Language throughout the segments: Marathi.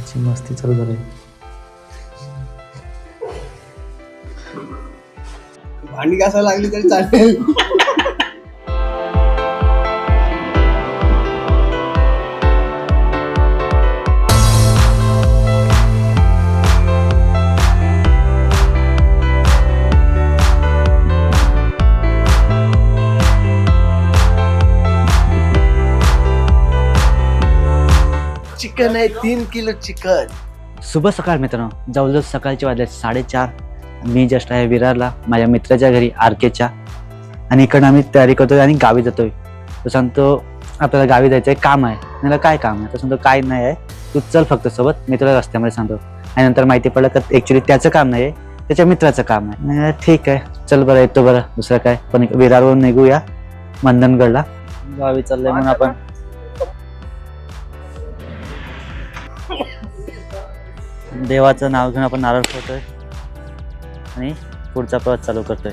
आजची मस्ती चालू झाली. भांडी घासायला लागली तरी चालेल. चिकन आहे 3 किलो चिकन. शुभ सकाळ मित्रांनो. जवळजवळ सकाळचे वाजले 4:30. मी जस्ट आहे विरारला माझ्या मित्राच्या घरी आरकेच्या. आणि इकडनं आम्ही तयारी करतोय आणि गावी जातोय. तो सांगतो आपल्याला गावी जायचं आहे, काम आहे. मला काय काम आहे? तो सांगतो काय नाही आहे, तू चल फक्त सोबत. मी तुला रस्त्यामध्ये सांगतो. आणि नंतर माहिती पडलं का ॲक्च्युली त्याचं काम नाही आहे, त्याच्या मित्राचं काम आहे. मी ठीक आहे चल बरं येतो बरं, दुसरं काय. पण विरारवरून निघूया मंदनगडला. गावी चाललंय म्हणून आपण देवाचं नाव घेऊन आपण नारळ फोडतोय आणि पुढचा प्रवास चालू करतोय.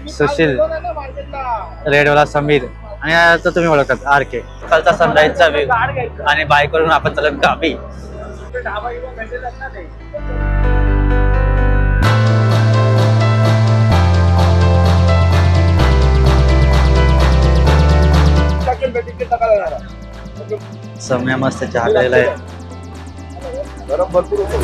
सुशील, रेडवाला समीर आणि आता तुम्ही ओळखतात आरके. कालचा सनराईजचा व्ह्यू आणि बाईक करून आपण चालत गावी. सम्या मस्त चहा प्यायला आहे. गरम भरपूर होतो.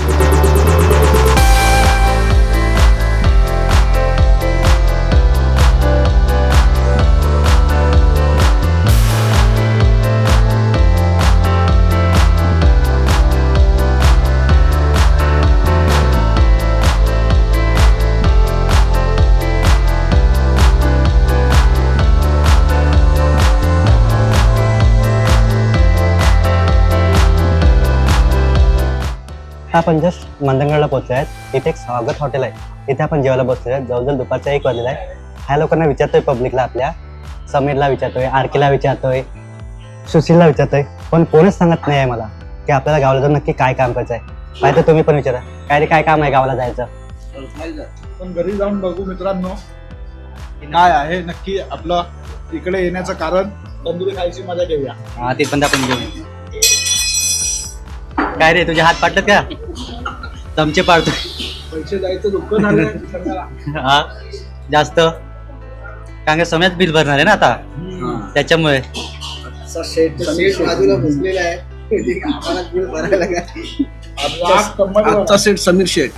आपण जस्ट मंदनगडला पोहोचलो आहेत. इथे एक स्वागत हॉटेल आहे, इथे आपण जेवायला बसलो आहे. जवळजवळ दुपारचा 1 वाजलेला आहे. ह्या लोकांना विचारतोय, पब्लिकला आपल्या समीरला विचारतोय, आरकेला विचारतोय, सुशीलला विचारतोय, पण कोणच सांगत नाही आहे मला की आपल्याला गावाला जाऊन नक्की काय काम करायचं आहे. पाहिजे तुम्ही पण विचारा काय रे, काय काम आहे गावाला जायचं. पण घरी जाऊन बघू मित्रांनो काय आहे नक्की आपलं इकडे येण्याचं कारण. तंदुरी खायची मजा घेऊया. हा ते पण आपण घेऊ. काय रे तुझे हात पाटत का? चमचे पाडतो. पैसे द्यायचं दुःख झालं. हा जास्त कारण का समयात बिल भरणार आहे ना आता, त्याच्यामुळे. बाजूला बसलेला आहे. आम्हाला बिल भरायला काय? आजचा सेट समीर शेठ.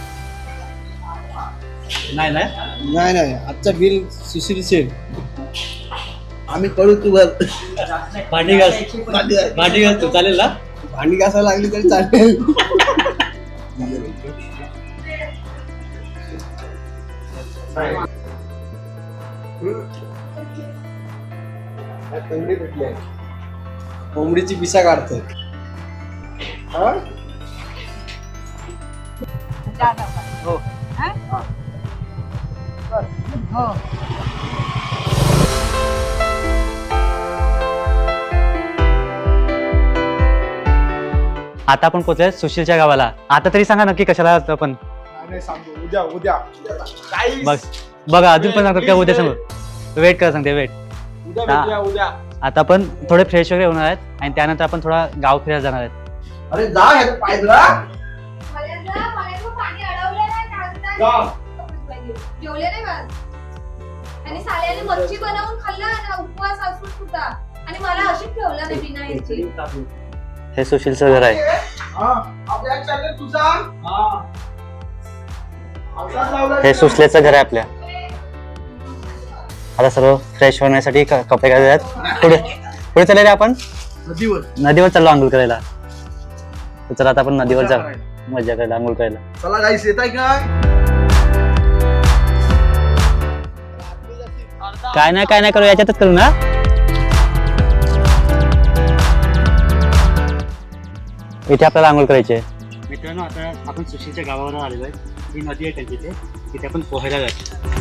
नाही नाही आजचा बिल सुशील सेठ. आम्ही कळू तू भर. भांडी घास तू, चालेल ना? भांडी घासायला लागली तरी चालेल. कोंबडीची पिसा काढतो. आता आपण पोहोचलोय सुशीलच्या गावाला. आता तरी सांगा नक्की कशाला आपण. नाही सांगतो उद्या बघा अजून पण सांगतात का उद्या सांगू. वेट करा सांगते, वेट. उद्या. आता आपण थोडे फ्रेश वगैरे होणार आहेत आणि त्यानंतर आपण थोडा गाव फिरायला जाणार आहेत. अरे जा ह्याचं पाय जरा. जेवले नाही बस. आणि साल्याने मच्छी बनवून खाल्ला ना, उपवास असून सुद्धा, आणि मला अशी ठेवलं नाही बिना याची. हे सुशीलचं घर आहे. हे सुशलेचं घर आहे आपल्या. आता सर्व फ्रेश होण्यासाठी कपडे घालतात. पुढे चालले रे आपण नदीवर चाललो आंघोळ करायला. चला आता आपण नदीवर जाऊ मजा करायला, आंघोळ करायला. चला गाईस येत आहे काय नाही करू, याच्यातच करू ना. इथे आपल्याला आंघोळ करायची आहे. मित्रांनो आता आपण सुशीलच्या गावावर आलेलो आहे. ही नदी आहे त्यांची, तिथे आपण पोहायला जायचं.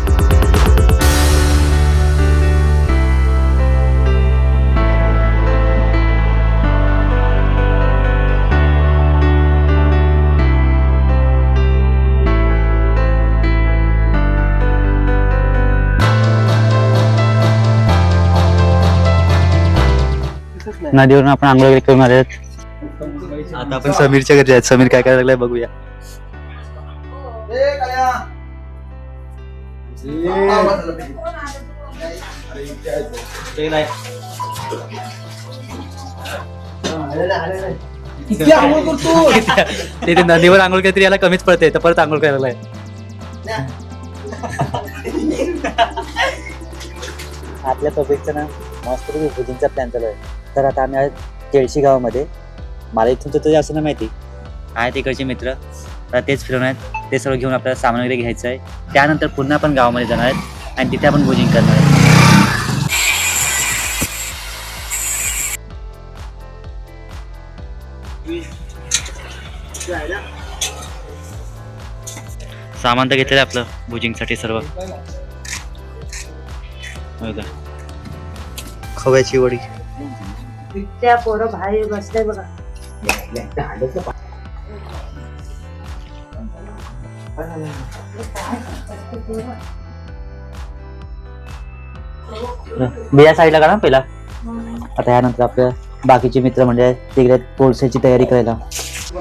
नदीवरून आपण आंघोळ वगैरे करून आले आहेत. आता आपण समीरच्या घरी आहेत. समीर काय करायला लागलाय बघूया. ए, काळ्या. किती आंघोळ करतो? तिथे नदीवर आंघोळ काहीतरी याला कमीच पडते तर परत आंघोळ करायला लागलाय. आपल्या पब्लिकचा ना मस्त भुजिंगचा प्लॅन चालू आहे. तर आता आम्ही आहेत केळशी गावामध्ये. मला इथून तर असं नाही माहिती आहेत इकडचे मित्र. आता तेच फिरवणार आहेत. ते सर्व घेऊन आपल्याला सामान वगैरे घ्यायचं आहे. त्यानंतर पुन्हा आपण गावामध्ये जाणार आहेत आणि तिथे आपण भुजिंग करणार आहे. सामान तर घेतलेलं आहे आपलं भुजिंगसाठी सर्व. खव्याची वडी. त्या पोरं बाहेर बसले बघा. बिया साईडला काढा पहिला. आता यानंतर आपल्या बाकीचे मित्र म्हणजे तिकडे कोळशाची तयारी करायला.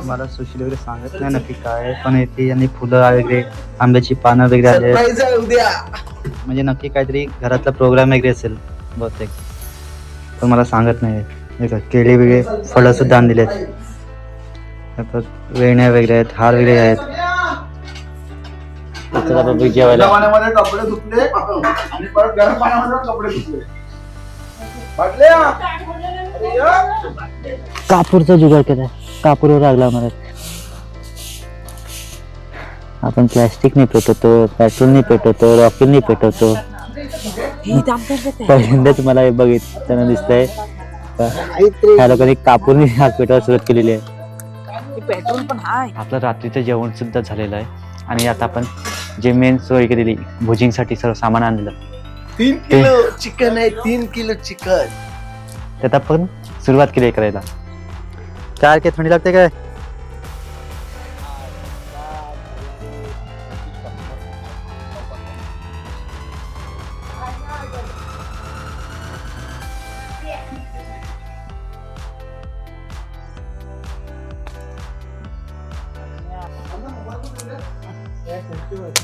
मला सुशील वगैरे सांगत नाही नक्की काय पण येते आणि फुलं वगैरे आंब्याची पानं वगैरे आले. Surprise आहे उद्या. म्हणजे नक्की काहीतरी घरातला प्रोग्राम वगैरे असेल बहुतेक, पण मला सांगत नाही. हे का, केळी वगैरे फळं सुद्धा आणलेली आहेत. वेण्या वगैरे आहेत, हार वगैरे आहेत. आता आपण जेवायला पाण्यामध्ये कपडे धुतले आणि परत गरम पाण्यामध्ये कपडे धुतले. वाटले कापूरचा जुगाड केलाय. कापूरवर लागला मला. आपण प्लॅस्टिक नाही पेटवतो, पेट्रोल नाही पेटवतो, रॉकेल नाही पेटवतो. पहिल्यांदाच मला हे बघितल्यानं दिसतंय ह्या लोकांनी कापूरने हात पेटवायला सुरुवात केलेली आहे. पेट्रोल पण आहे. आपलं रात्रीचं जेवण सुद्धा झालेलं आहे आणि आता आपण जे मेन सोय केलेली भुजिंगसाठी सर्व सामान आणलेलं 3 किलो चिकन आहे. 3 किलो चिकन. त्यात आपण सुरुवात केली आहे करायला. काय काय थंडी लागते काय?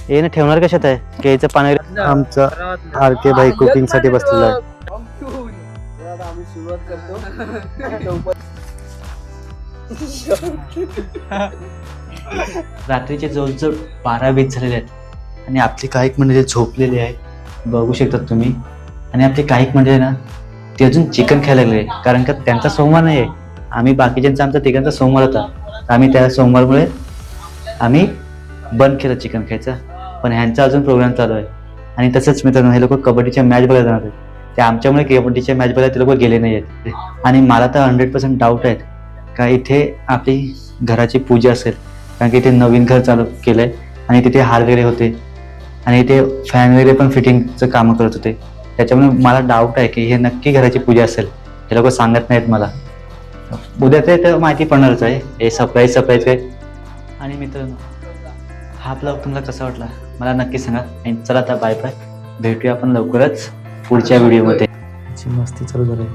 हे ना ठेवणार कशात आहे केळीचं पाणी वगैरे? आमचा आर के भाई कुकिंग साठी बसलेला आहे. आम्ही सुरुवात करतो. रात्रीचे जवळजवळ 12-20 झालेले आहेत आणि आपली काही मंडळी झोपलेली आहे बघू शकतात तुम्ही. आणि आपली काही मंडळी ना ते अजून चिकन खायला लागले कारण का त्यांचा सोमवार नाही आहे. आम्ही बाकीच्यांचा आमचा तिघांचा सोमवार होता. आम्ही त्या सोमवारमुळे आम्ही बंद केलं चिकन खायचं. पण ह्यांचा अजून प्रोग्राम चालू आहे. आणि तसंच मित्रांनो हे लोक कबड्डीच्या मॅच बघायला जाणार आहेत. ते आमच्यामुळे कबड्डीच्या मॅच बघायला ते लोक गेले नाही आहेत. आणि मला तर 100% डाऊट आहेत का इथे आपली घराची पूजा असेल कारण की इथे नवीन घर चालू केलंय आणि तिथे हार वगैरे होते आणि इथे फॅन वगैरे पण फिटिंगचं कामं करत होते. त्याच्यामुळे मला डाऊट आहे की हे नक्की घराची पूजा असेल. हे लोक सांगत नाहीत मला. उद्या तर माहिती पडणारच आहे हे सरप्राईज काय. आणि मित्रांनो हा ब्लॉग तुम्हाला कसा वाटला मला नक्की सांगा. आणि चला आता बाय बाय. भेटूया आपण लवकरच पुढच्या व्हिडिओमध्ये. मस्ती चालू झाली.